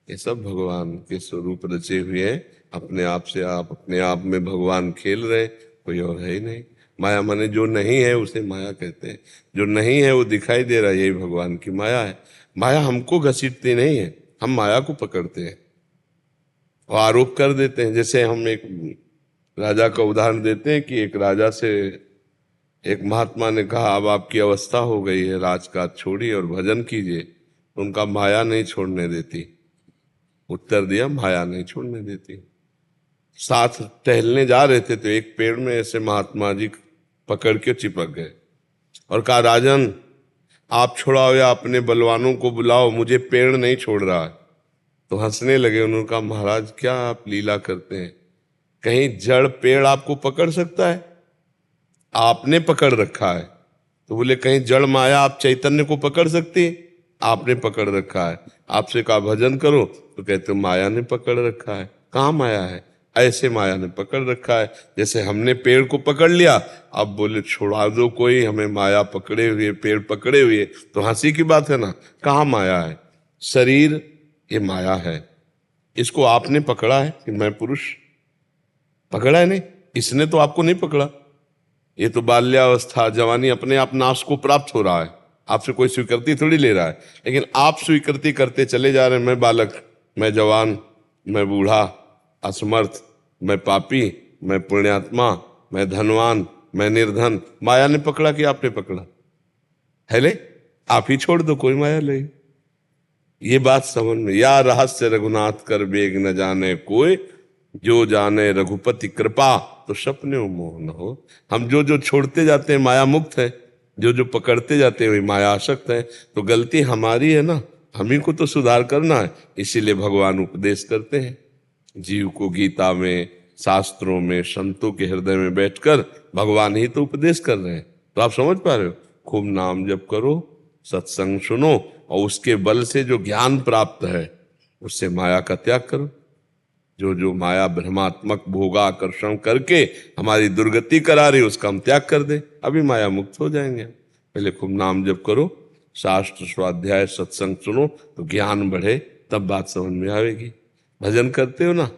ये सब भगवान के स्वरूप रचे हुए हैं। अपने आप से आप अपने आप में भगवान खेल रहे, कोई और है ही नहीं। माया माने जो नहीं है उसे माया कहते हैं, जो नहीं है वो दिखाई दे रहा है, यही भगवान की माया है। माया हमको घसीटती नहीं है, हम माया को पकड़ते हैं और आरोप कर देते हैं। जैसे हम एक राजा का उदाहरण देते हैं कि एक राजा से एक महात्मा ने कहा, अब आपकी अवस्था हो गई है, राजकाज छोड़िए और भजन कीजिए। तो उनका माया नहीं छोड़ने देती। उत्तर दिया, माया नहीं छोड़ने देती। साथ टहलने जा रहे थे तो एक पेड़ में ऐसे महात्मा जी पकड़ के चिपक गए और कहा, राजन आप छुड़ाओ या अपने बलवानों को बुलाओ, मुझे पेड़ नहीं छोड़ रहा है। तो हंसने लगे। उन्होंने कहा, महाराज क्या आप लीला करते हैं, कहीं जड़ पेड़ आपको पकड़ सकता है? आपने पकड़ रखा है। तो बोले, कहीं जड़ माया आप चैतन्य को पकड़ सकती है? आपने पकड़ रखा है। आपसे कहा भजन करो तो कहते माया ने पकड़ रखा है। कहाँ माया है? ऐसे माया ने पकड़ रखा है। जैसे हमने पेड़ को पकड़ लिया, अब बोले छुड़ा दो कोई, हमें माया पकड़े हुए, पेड़ पकड़े हुए, तो हंसी की बात है ना। कहाँ माया है? शरीर ये माया है। इसको आपने पकड़ा है कि मैं पुरुष? पकड़ा है नहीं, इसने तो आपको नहीं पकड़ा। ये तो बाल्यावस्था जवानी अपने आप नाश को प्राप्त हो रहा है, आपसे कोई स्वीकृति थोड़ी ले रहा है। लेकिन आप स्वीकृति करते चले जा रहे हैं, मैं बालक, मैं जवान, मैं बूढ़ा, असमर्थ, मैं पापी, मैं पुण्यात्मा, मैं धनवान, मैं निर्धन। माया ने पकड़ा कि आपने पकड़ा है? ले आप ही छोड़ दो, कोई माया ले। ये बात समझ में, या रहस्य रघुनाथ कर बेग न जाने कोई, जो जाने रघुपति कृपा तो सपने मोह न हो। हम जो जो छोड़ते जाते हैं माया मुक्त है, जो जो पकड़ते जाते हैं वही माया आसक्त है। तो गलती हमारी है ना, हम ही को तो सुधार करना है। इसीलिए भगवान उपदेश करते हैं जीव को। गीता में, शास्त्रों में, संतों के हृदय में बैठकर भगवान ही तो उपदेश कर रहे हैं। तो आप समझ पा रहे हो? खूब नाम जप करो, सत्संग सुनो, और उसके बल से जो ज्ञान प्राप्त है उससे माया का त्याग करो। जो जो माया भ्रमात्मक भोगाकर्षण करके हमारी दुर्गति करा रही, उसका हम त्याग कर दे, अभी माया मुक्त हो जाएंगे। पहले खूब नाम जप करो, शास्त्र स्वाध्याय सत्संग सुनो, तो ज्ञान बढ़े, तब बात समझ में आएगी। भजन करते हो ना?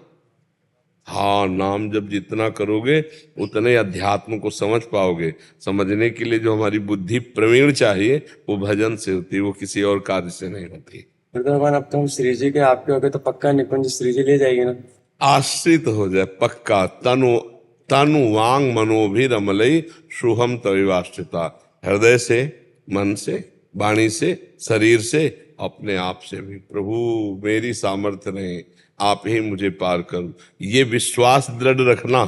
हाँ, नाम जब जितना करोगे उतने अध्यात्म को समझ पाओगे। समझने के लिए जो हमारी बुद्धि प्रवीण चाहिए वो भजन से होती है, वो किसी और कार्य से नहीं होती। भगवान अब तो हम श्री जी के आपके हो गए, तो पक्का निकुंज श्री जी ले जाएगी ना? आश्रित हो जाए पक्का। तनु वांग मनोभिरमलई शुभम तविवाश्रिता। हृदय से, मन से, वाणी से, शरीर से, अपने आप से भी, प्रभु मेरी सामर्थ्य नहीं, आप ही मुझे पार करो। ये विश्वास दृढ़ रखना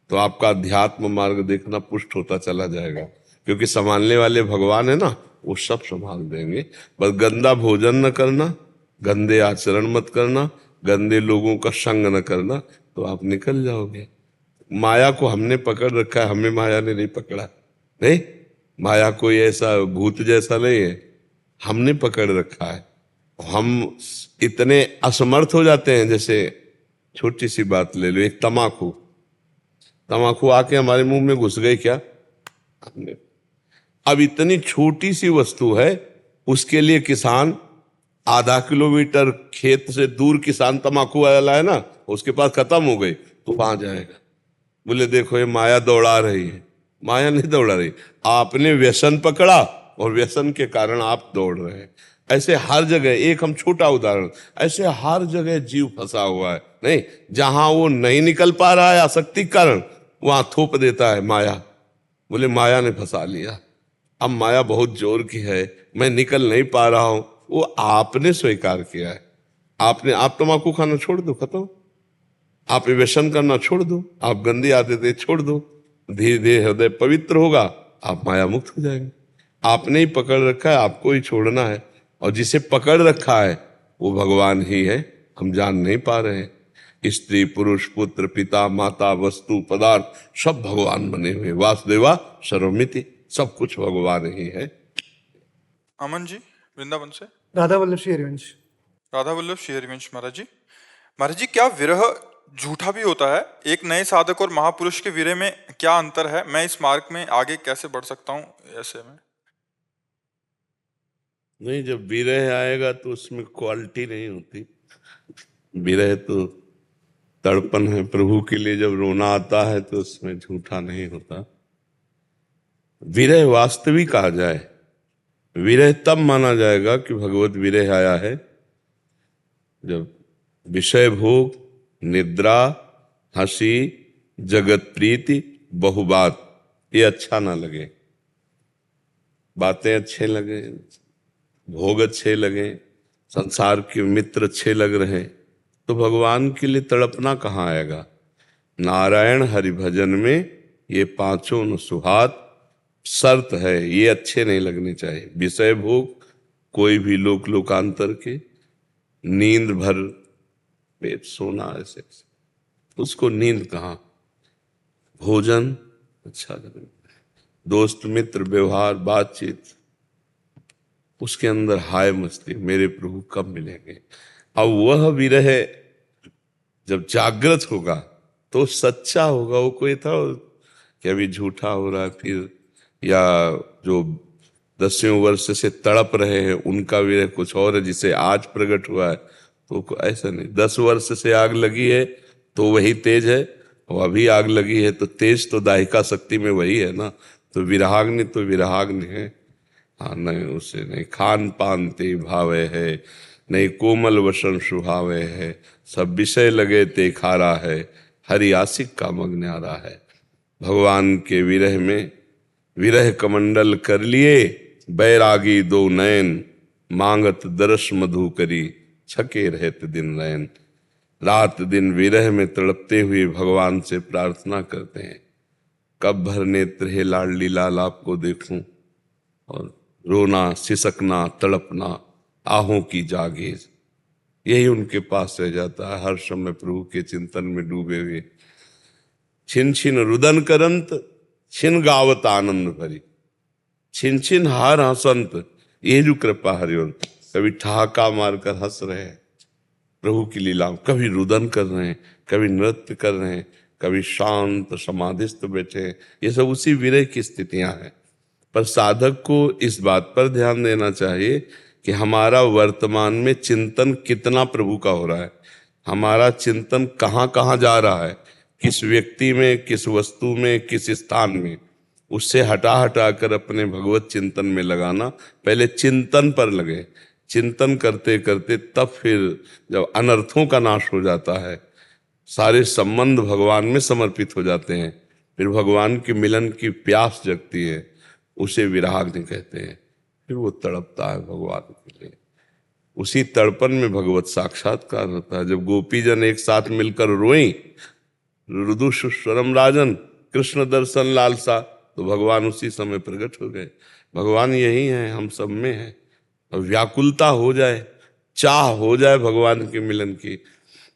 तो आपका अध्यात्म मार्ग देखना पुष्ट होता चला जाएगा। क्योंकि संभालने वाले भगवान है ना, वो सब संभाल देंगे। बस गंदा भोजन न करना, गंदे आचरण मत करना, गंदे लोगों का संग न करना, तो आप निकल जाओगे। माया को हमने पकड़ रखा है, हमें माया ने नहीं पकड़ा। नहीं, माया कोई ऐसा भूत जैसा नहीं है, हमने पकड़ रखा है। हम इतने असमर्थ हो जाते हैं। जैसे छोटी सी बात ले लो, एक तमाकू आके हमारे मुंह में घुस गई क्या? हमने, अब इतनी छोटी सी वस्तु है, उसके लिए किसान आधा किलोमीटर खेत से दूर किसान तमाकू वाला है ना, उसके पास खत्म हो गई तो वहां जाएगा, बोले देखो ये माया दौड़ा रही है। माया नहीं दौड़ा रही, आपने व्यसन पकड़ा और व्यसन के कारण आप दौड़ रहे हैं। ऐसे हर जगह, एक हम छोटा उदाहरण, ऐसे हर जगह जीव फंसा हुआ है। नहीं, जहां वो नहीं निकल पा रहा है आसक्ति के कारण, वहां थोप देता है माया, बोले माया ने फंसा लिया, अब माया बहुत जोर की है, मैं निकल नहीं पा रहा हूं। वो आपने स्वीकार किया है। आप तम्बाकू खाना छोड़ दो, खत्म। आप व्यसन करना छोड़ दो, आप गंदी आदतें छोड़ दो, धीरे धीरे हृदय पवित्र होगा, आप माया मुक्त हो जाएंगे। आपने ही पकड़ रखा है, आपको ही छोड़ना है। और जिसे पकड़ रखा है वो भगवान ही है, हम जान नहीं पा रहे हैं। स्त्री, पुरुष, पुत्र, पिता, माता, वस्तु, पदार्थ सब भगवान बने हुए। वासुदेवा सर्वमिति, सब कुछ भगवान ही है। अमन जी वृंदावन से। राधा वल्लभ श्री हरिवंश। राधा वल्लभ श्री हरिवंश। महाराज जी, क्या विरह झूठा भी होता है? एक नए साधक और महापुरुष के विरह में क्या अंतर है? मैं इस मार्ग में आगे कैसे बढ़ सकता हूँ ऐसे में? नहीं, जब विरह आएगा तो उसमें क्वालिटी नहीं होती। विरह तो तड़पन है, प्रभु के लिए जब रोना आता है तो उसमें झूठा नहीं होता। विरह वास्तविक आ जाए, विरह तब माना जाएगा कि भगवत विरह आया है जब विषय भोग, निद्रा, हंसी, जगत प्रीति, बहुबात, ये अच्छा ना लगे, बातें अच्छे लगे, भोग अच्छे लगे, संसार के मित्र अच्छे लग रहे, तो भगवान के लिए तड़पना कहाँ आएगा। नारायण हरि भजन में ये पांचों न सुहात शर्त है, ये अच्छे नहीं लगने चाहिए। विषय भोग, कोई भी लोक लोकांतर के, नींद भर पेट सोना, ऐसे उसको नींद कहाँ। भोजन अच्छा लगे, दोस्त मित्र व्यवहार बातचीत, उसके अंदर हाय मस्ती, मेरे प्रभु कब मिलेंगे। अब वह विरह जब जागृत होगा तो सच्चा होगा, वो कोई था कि अभी झूठा हो रहा है फिर, या जो दसियों वर्ष से तड़प रहे हैं उनका विरह कुछ और है जिसे आज प्रकट हुआ है, तो ऐसा नहीं। 10 वर्ष से आग लगी है तो वही तेज है, और अभी आग लगी है तो तेज तो दाहिका शक्ति में वही है ना, तो विरहाग्नि तो विरहाग्नि है। हाँ, नहीं उसे नहीं खान पान ते भावे है, नहीं कोमल वसन सुहावे है, सब विषय लगे ते खारा है, हरि आशिक का मग न्यारा है। भगवान के विरह में विरह कमंडल कर लिए, बैरागी दो नयन, मांगत दरस मधु करी, छके रहते दिन नयन। रात दिन विरह में तड़पते हुए भगवान से प्रार्थना करते हैं, कब भर नेत्र हे लाडली लाल आपको देखूं, और रोना सिसकना तड़पना आहों की जागीर, यही उनके पास रह जाता है हर समय प्रभु के चिंतन में डूबे हुए। छिन छिन रुदन करंत, छिन गावत आनंद भरी, छिन छिन हार हंसंत, ये जो कृपा हरिवंत। कभी ठहाका मारकर हंस रहे हैं प्रभु की लीलाओं, कभी रुदन कर रहे हैं, कभी नृत्य कर रहे हैं, कभी शांत समाधिस्थ बैठे हैं, ये सब उसी विरह की स्थितियां हैं। पर साधक को इस बात पर ध्यान देना चाहिए कि हमारा वर्तमान में चिंतन कितना प्रभु का हो रहा है, हमारा चिंतन कहाँ कहाँ जा रहा है, किस व्यक्ति में, किस वस्तु में, किस स्थान में, उससे हटा हटा कर अपने भगवत चिंतन में लगाना। पहले चिंतन पर लगे, चिंतन करते करते तब फिर जब अनर्थों का नाश हो जाता है, सारे संबंध भगवान में समर्पित हो जाते हैं, फिर भगवान के मिलन की प्यास जगती है, उसे विराग्नि कहते हैं। फिर वो तड़पता है भगवान के लिए, उसी तड़पन में भगवत साक्षात्कार होता है। जब गोपीजन एक साथ मिलकर रोई, रुदु सुस्वरम राजन, कृष्ण दर्शन लालसा, तो भगवान उसी समय प्रकट हो गए। भगवान यही है, हम सब में है। और व्याकुलता हो जाए, चाह हो जाए भगवान के मिलन की।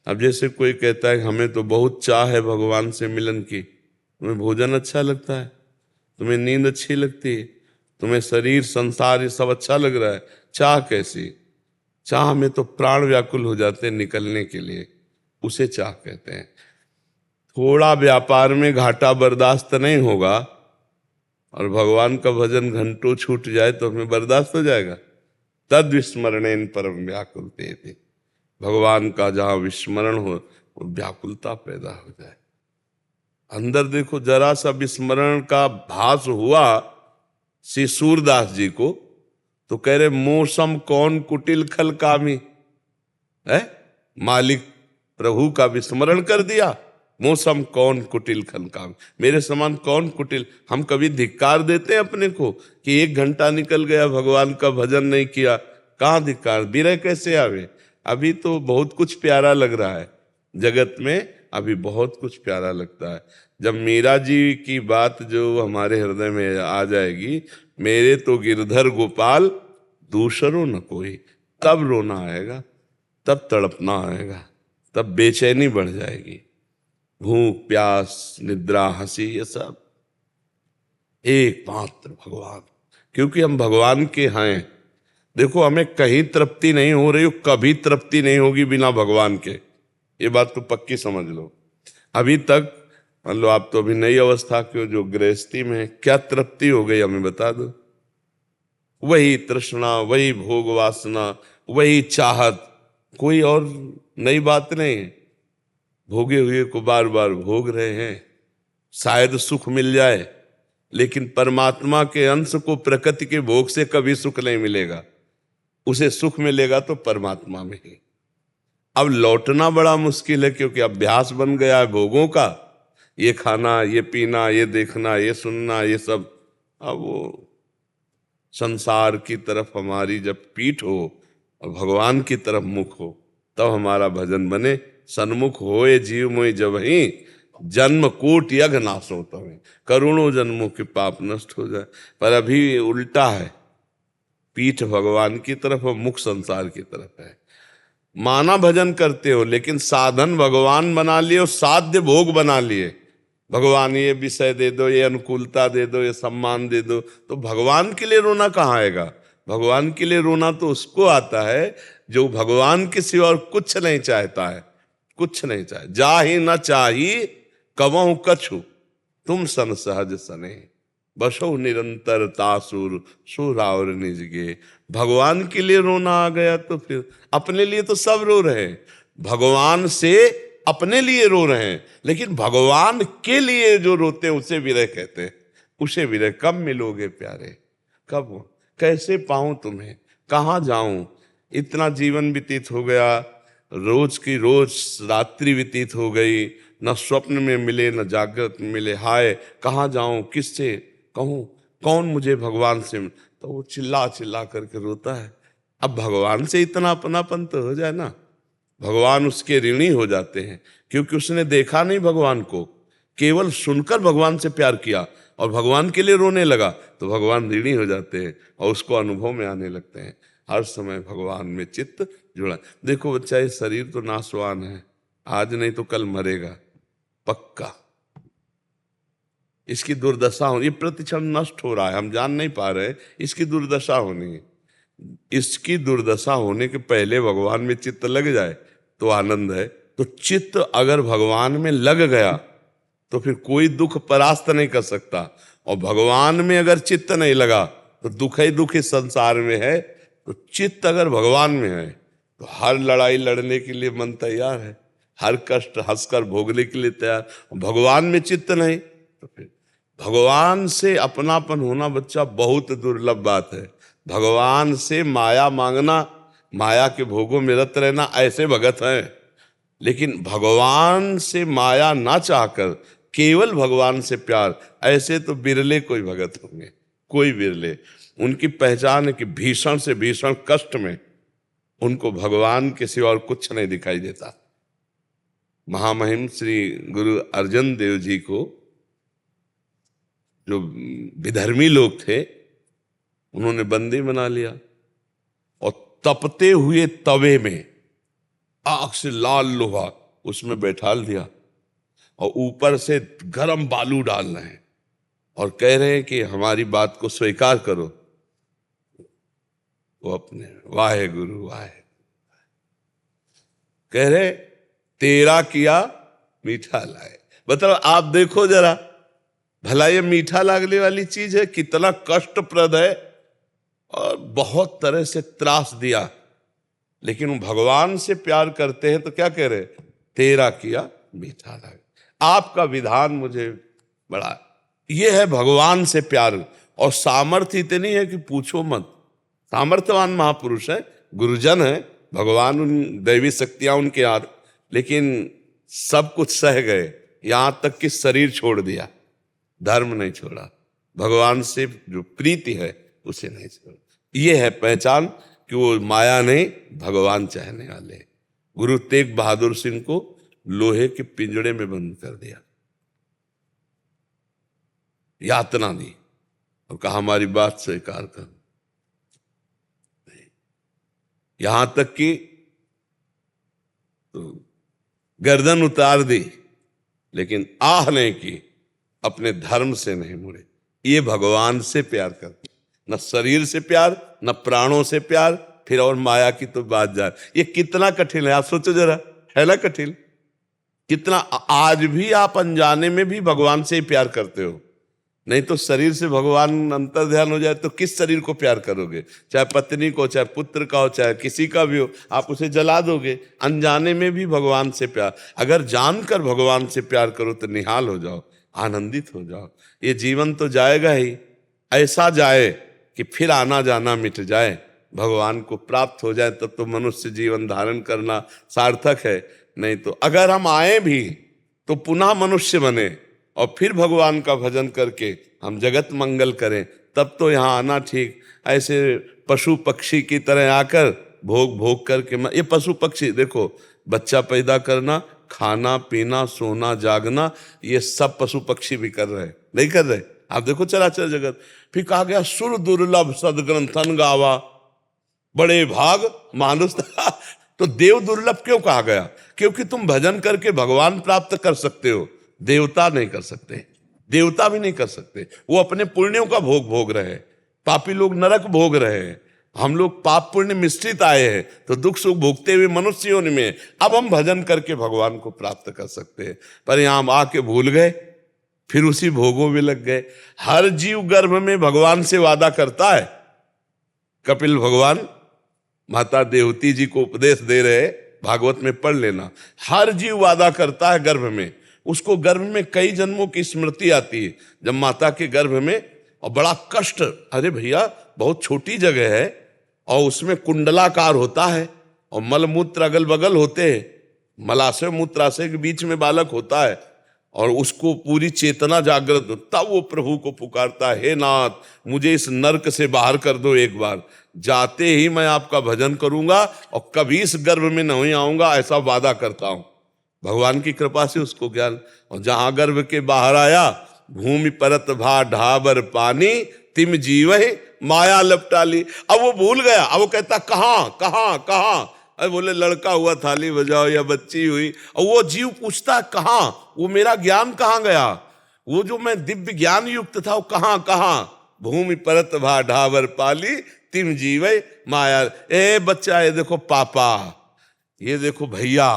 अब जैसे कोई कहता है हमें तो बहुत चाह है भगवान से मिलन की, तुम्हें भोजन अच्छा लगता है, तुम्हें नींद अच्छी लगती है, तुम्हें शरीर संसार ये सब अच्छा लग रहा है, चाह कैसी। चाह में तो प्राण व्याकुल हो जाते हैं निकलने के लिए, उसे चाह कहते हैं। थोड़ा व्यापार में घाटा बर्दाश्त नहीं होगा और भगवान का भजन घंटों छूट जाए तो हमें बर्दाश्त हो जाएगा। तद विस्मरणेन परम व्याकुलते थे, भगवान का जहां विस्मरण हो वो व्याकुलता पैदा हो जाए। अंदर देखो, जरा सा विस्मरण का भास हुआ श्री सूरदास जी को तो कह रहे मौसम कौन कुटिल खल कामी है, मालिक प्रभु का विस्मरण कर दिया, मौसम कौन कुटिल खल कामी, मेरे समान कौन कुटिल। हम कभी धिक्कार देते हैं अपने को कि 1 घंटा निकल गया भगवान का भजन नहीं किया, कहाँ धिक्कार, विरह कैसे आवे। अभी तो बहुत कुछ प्यारा लग रहा है जगत में, अभी बहुत कुछ प्यारा लगता है। जब मीरा जी की बात जो हमारे हृदय में आ जाएगी, मेरे तो गिरधर गोपाल दूसरों न कोई, तब रोना आएगा, तब तड़पना आएगा, तब बेचैनी बढ़ जाएगी। भूख प्यास निद्रा हंसी ये सब एकमात्र भगवान, क्योंकि हम भगवान के हैं। देखो, हमें कहीं तृप्ति नहीं हो रही, कभी तृप्ति नहीं होगी बिना भगवान के, ये बात तो पक्की समझ लो। अभी तक मान लो आप तो अभी नई अवस्था के हो, जो गृहस्थी में क्या तृप्ति हो गई हमें बता दो। वही तृष्णा, वही भोग वासना, वही चाहत, कोई और नई बात नहीं है। भोगे हुए को बार बार भोग रहे हैं, शायद सुख मिल जाए, लेकिन परमात्मा के अंश को प्रकृति के भोग से कभी सुख नहीं मिलेगा। उसे सुख मिलेगा तो परमात्मा में ही। अब लौटना बड़ा मुश्किल है, क्योंकि अभ्यास बन गया भोगों का, ये खाना, ये पीना, ये देखना, ये सुनना, ये सब। अब वो संसार की तरफ हमारी जब पीठ हो और भगवान की तरफ मुख हो, तब हमारा भजन बने। सन्मुख होए जीव मोहि जबहि, जन्म कोट यज्ञ नाशो तमें, करोड़ों जन्मों के पाप नष्ट हो जाए। पर अभी उल्टा है, पीठ भगवान की तरफ और मुख संसार की तरफ है। माना भजन करते हो, लेकिन साधन भगवान बना लिए और साध्य भोग बना लिए। भगवान ये विषय दे दो, ये अनुकूलता दे दो, ये सम्मान दे दो, तो भगवान के लिए रोना कहाँ आएगा? भगवान के लिए रोना तो उसको आता है जो भगवान के सिवा और कुछ नहीं चाहता है, कुछ नहीं चाहे। जा ही न चाही कबहु कछु, तुम सन सहज सने, बसो निरंतर तासुर सुरावर निजगे। भगवान के लिए रोना आ गया तो फिर अपने लिए तो सब रो रहे हैं, भगवान से अपने लिए रो रहे हैं, लेकिन भगवान के लिए जो रोते हैं उसे विरह कहते हैं। उसे विरह कब मिलोगे प्यारे, कब, कैसे पाऊं तुम्हें, कहाँ जाऊं? इतना जीवन व्यतीत हो गया, रोज की रोज रात्रि व्यतीत हो गई, न स्वप्न में मिले न जागृत में मिले। हाय कहाँ जाऊं, किससे कहूं, कौन मुझे भगवान से? तो वो चिल्ला चिल्ला करके रोता है। अब भगवान से इतना अपनापन तो हो जाए ना, भगवान उसके ऋणी हो जाते हैं, क्योंकि उसने देखा नहीं भगवान को, केवल सुनकर भगवान से प्यार किया और भगवान के लिए रोने लगा, तो भगवान ऋणी हो जाते हैं और उसको अनुभव में आने लगते हैं। हर समय भगवान में चित्त जुड़ा। देखो बच्चा, ये शरीर तो नाशवान है, आज नहीं तो कल मरेगा पक्का। इसकी दुर्दशा होनी, ये प्रतिक्षण नष्ट हो रहा है, हम जान नहीं पा रहे, इसकी दुर्दशा होनी है। इसकी दुर्दशा होने के पहले भगवान में चित्त लग जाए तो आनंद है। तो चित्त अगर भगवान में लग गया तो फिर कोई दुख परास्त नहीं कर सकता, और भगवान में अगर चित्त नहीं लगा तो दुख ही दुख इस संसार में है। तो चित्त अगर भगवान में है तो हर लड़ाई लड़ने के लिए मन तैयार है, हर कष्ट हंसकर भोगने के लिए तैयार। भगवान में चित्त नहीं तो फिर भगवान से अपनापन होना बच्चा बहुत दुर्लभ बात है। भगवान से माया मांगना, माया के भोगों में रत रहना, ऐसे भगत हैं। लेकिन भगवान से माया ना चाहकर केवल भगवान से प्यार, ऐसे तो बिरले कोई भगत होंगे, कोई बिरले। उनकी पहचान है कि भीषण से भीषण कष्ट में उनको भगवान के सिवा और कुछ नहीं दिखाई देता। महामहिम श्री गुरु अर्जन देव जी को जो विधर्मी लोग थे उन्होंने बंदी बना लिया और तपते हुए तवे में आग से लाल लोहा उसमें बैठाल दिया और ऊपर से गरम बालू डाल रहे हैं और कह रहे हैं कि हमारी बात को स्वीकार करो। वो अपने वाहे गुरु वाहे कह रहे, तेरा किया मीठा लाए। मतलब आप देखो जरा, भला ये मीठा लागने वाली चीज है, कितना कष्टप्रद है और बहुत तरह से त्रास दिया। लेकिन वो भगवान से प्यार करते हैं तो क्या कह रहे, तेरा किया मीठा लागे। आपका विधान मुझे बड़ा, ये है भगवान से प्यार। और सामर्थ्य इतनी है कि पूछो मत। सामर्थ्यवान महापुरुष है, गुरुजन है, भगवान उन दैवी शक्तियां उनके हाथ, लेकिन सब कुछ सह गए, यहां तक कि शरीर छोड़ दिया, धर्म नहीं छोड़ा, भगवान से जो प्रीति है उसे नहीं छोड़ा। ये है पहचान कि वो माया नहीं, भगवान चाहने वाले। गुरु तेग बहादुर सिंह को लोहे के पिंजड़े में बंद कर दिया, यातना दी और कहा हमारी बात स्वीकार कर। यहां तक कि तो गर्दन उतार दी, लेकिन आह नहीं की, अपने धर्म से नहीं मुड़े। ये भगवान से प्यार करते, न शरीर से प्यार, न प्राणों से प्यार, फिर और माया की तो बात जाए। ये कितना कठिन है, आप सोचो जरा, है ना कठिन कितना। आज भी आप अनजाने में भी भगवान से ही प्यार करते हो, नहीं तो शरीर से भगवान अंतर ध्यान हो जाए तो किस शरीर को प्यार करोगे? चाहे पत्नी को, चाहे पुत्र का हो, चाहे किसी का भी हो, आप उसे जला दोगे। अनजाने में भी भगवान से प्यार, अगर जानकर भगवान से प्यार करो तो निहाल हो जाओ, आनंदित हो जाओ। ये जीवन तो जाएगा ही, ऐसा जाए कि फिर आना जाना मिट जाए, भगवान को प्राप्त हो जाए तब तो मनुष्य जीवन धारण करना सार्थक है। नहीं तो अगर हम आए भी तो पुनः मनुष्य बने और फिर भगवान का भजन करके हम जगत मंगल करें, तब तो यहाँ आना ठीक। ऐसे पशु पक्षी की तरह आकर भोग भोग करके ये पशु पक्षी देखो, बच्चा पैदा करना, खाना पीना सोना जागना, ये सब पशु पक्षी भी कर रहे, नहीं कर रहे? आप देखो चराचर जगत। फिर कहा गया सुर दुर्लभ सदग्रंथन गावा, बड़े भाग मानुष तो देव दुर्लभ क्यों कहा गया? क्योंकि तुम भजन करके भगवान प्राप्त कर सकते हो, देवता नहीं कर सकते। देवता भी नहीं कर सकते, वो अपने पुण्यों का भोग भोग रहे हैं। पापी लोग नरक भोग रहे हैं, हम लोग पाप पुण्य मिश्रित आए हैं तो दुख सुख भोगते हुए मनुष्य योनि में। अब हम भजन करके भगवान को प्राप्त कर सकते हैं, पर यहां हम आके भूल गए, फिर उसी भोगों में लग गए। हर जीव गर्भ में भगवान से वादा करता है। कपिल भगवान माता देवती जी को उपदेश दे रहे, भागवत में पढ़ लेना। हर जीव वादा करता है गर्भ में, उसको गर्भ में कई जन्मों की स्मृति आती है। जब माता के गर्भ में, और बड़ा कष्ट, अरे भैया बहुत छोटी जगह है और उसमें कुंडलाकार होता है और मलमूत्र अगल बगल होते हैं, मलाशय मूत्राशय के बीच में बालक होता है और उसको पूरी चेतना जागृत, तब वो प्रभु को पुकारता है, हे नाथ मुझे इस नरक से बाहर कर दो एक बार, जाते ही मैं आपका भजन करूंगा और कभी इस गर्भ में नहीं आऊंगा, ऐसा वादा करता हूं। भगवान की कृपा से उसको ज्ञान, और जहां गर्भ के बाहर आया, भूमि परत भा ढाबर पानी, तिम जीवहि माया लपटाली। अब वो भूल गया, अब वो कहता कहां कहां कहां, अरे बोले लड़का हुआ थाली बजाओ या बच्ची हुई, और वो जीव पूछता कहां, वो मेरा ज्ञान कहां गया, वो जो मैं दिव्य ज्ञान युक्त था वो कहां कहां। भूमि परत भा ढाबर पाली, तिम जीवहि माया। ए बच्चा, ये देखो पापा, ये देखो भैया।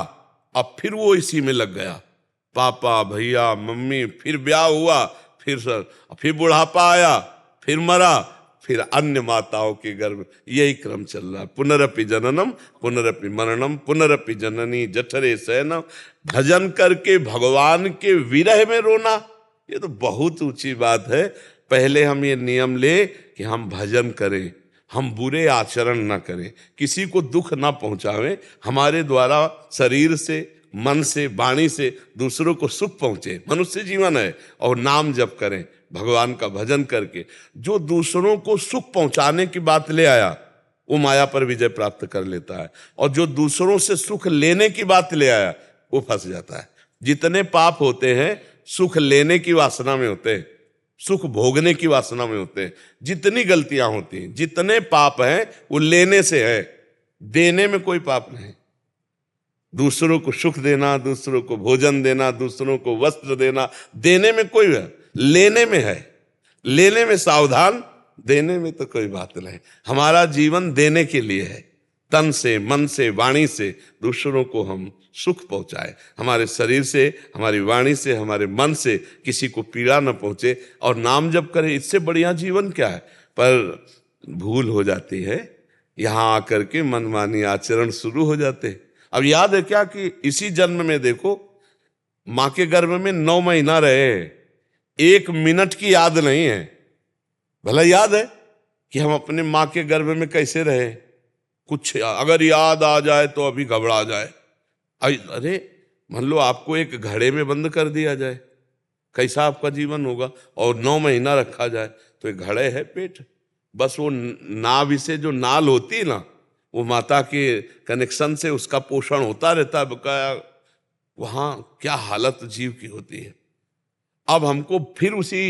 अब फिर वो इसी में लग गया, पापा भैया मम्मी, फिर ब्याह हुआ, फिर बुढ़ापा आया, फिर मरा, फिर अन्य माताओं के गर्भ, यही क्रम चल रहा है। पुनरपि जननम पुनरपि मरणम पुनरपि जननी जठरे शयनम। भजन करके भगवान के विरह में रोना, ये तो बहुत ऊंची बात है। पहले हम ये नियम ले कि हम भजन करें, हम बुरे आचरण ना करें, किसी को दुख ना पहुंचावें, हमारे द्वारा शरीर से मन से वाणी से दूसरों को सुख पहुंचे, मनुष्य जीवन है। और नाम जप करें, भगवान का भजन करके जो दूसरों को सुख पहुंचाने की बात ले आया वो माया पर विजय प्राप्त कर लेता है, और जो दूसरों से सुख लेने की बात ले आया वो फंस जाता है। जितने पाप होते हैं सुख लेने की वासना में होते हैं, सुख भोगने की वासना में होते हैं। जितनी गलतियां होती हैं, जितने पाप हैं वो लेने से है, देने में कोई पाप नहीं। दूसरों को सुख देना, दूसरों को भोजन देना, दूसरों को वस्त्र देना, देने में कोई है, लेने में है। लेने में सावधान, देने में तो कोई बात नहीं। हमारा जीवन देने के लिए है, तन से मन से वाणी से दूसरों को हम सुख पहुंचाए, हमारे शरीर से हमारी वाणी से हमारे मन से किसी को पीड़ा न पहुंचे, और नाम जप करें। इससे बढ़िया जीवन क्या है? पर भूल हो जाती है, यहाँ आकर के मनमानी आचरण शुरू हो जाते हैं। अब याद है क्या कि इसी जन्म में देखो, माँ के गर्भ में 9 महीना रहे, 1 मिनट की याद नहीं है। भला याद है कि हम अपने माँ के गर्भ में कैसे रहे? कुछ अगर याद आ जाए तो अभी घबरा जाए। अरे मान लो आपको एक घड़े में बंद कर दिया जाए, कैसा आपका जीवन होगा? और 9 महीना रखा जाए तो एक घड़े है पेट, बस वो नाभि से जो नाल होती है ना, वो माता के कनेक्शन से उसका पोषण होता रहता है बकाया। वहाँ क्या हालत जीव की होती है। अब हमको फिर उसी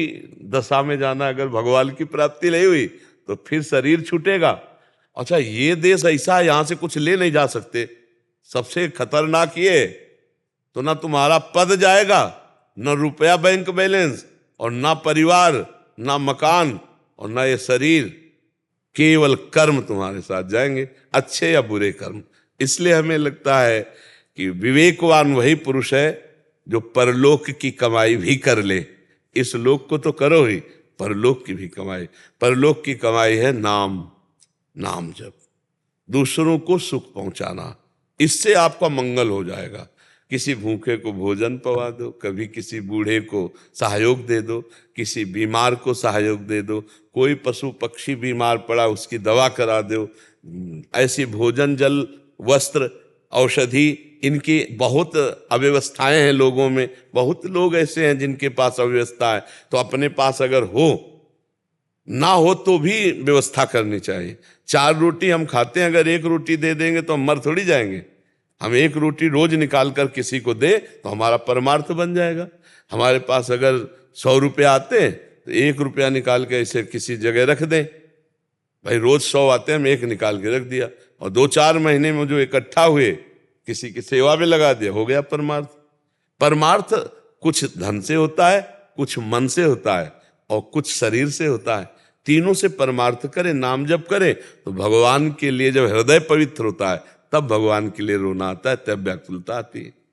दशा में जाना, अगर भगवान की प्राप्ति नहीं हुई तो फिर शरीर छूटेगा। अच्छा, ये देश ऐसा है, यहाँ से कुछ ले नहीं जा सकते। सबसे खतरनाक ये, तो ना तुम्हारा पद जाएगा, न रुपया बैंक बैलेंस, और ना परिवार, ना मकान, और ना ये शरीर। केवल कर्म तुम्हारे साथ जाएंगे, अच्छे या बुरे कर्म। इसलिए हमें लगता है कि विवेकवान वही पुरुष है जो परलोक की कमाई भी कर ले। इस लोक को तो करो ही, परलोक की भी कमाई। परलोक की कमाई है नाम, नाम जप, दूसरों को सुख पहुंचाना। इससे आपका मंगल हो जाएगा। किसी भूखे को भोजन पवा दो, कभी किसी बूढ़े को सहयोग दे दो, किसी बीमार को सहयोग दे दो, कोई पशु पक्षी बीमार पड़ा उसकी दवा करा दो। ऐसी भोजन, जल, वस्त्र, औषधि, इनकी बहुत अव्यवस्थाएं हैं लोगों में। बहुत लोग ऐसे हैं जिनके पास अव्यवस्था है, तो अपने पास अगर हो, ना हो तो भी व्यवस्था करनी चाहिए। 4 रोटी हम खाते हैं, अगर 1 रोटी दे देंगे तो हम मर थोड़ी जाएंगे। हम 1 रोटी रोज निकाल कर किसी को दे तो हमारा परमार्थ बन जाएगा। हमारे पास अगर 100 रुपये आते हैं तो 1 रुपया निकाल के ऐसे किसी जगह रख दें। भाई रोज 100 आते हैं, हम 1 निकाल के रख दिया, और 2-4 महीने में जो इकट्ठा हुए किसी की सेवा में लगा दिया, हो गया परमार्थ। परमार्थ कुछ धन से होता है, कुछ मन से होता है, और कुछ शरीर से होता है। तीनों से परमार्थ करें, नाम जप करें, तो भगवान के लिए जब हृदय पवित्र होता है तब भगवान के लिए रोना आता है, तब व्याकुलता आती है।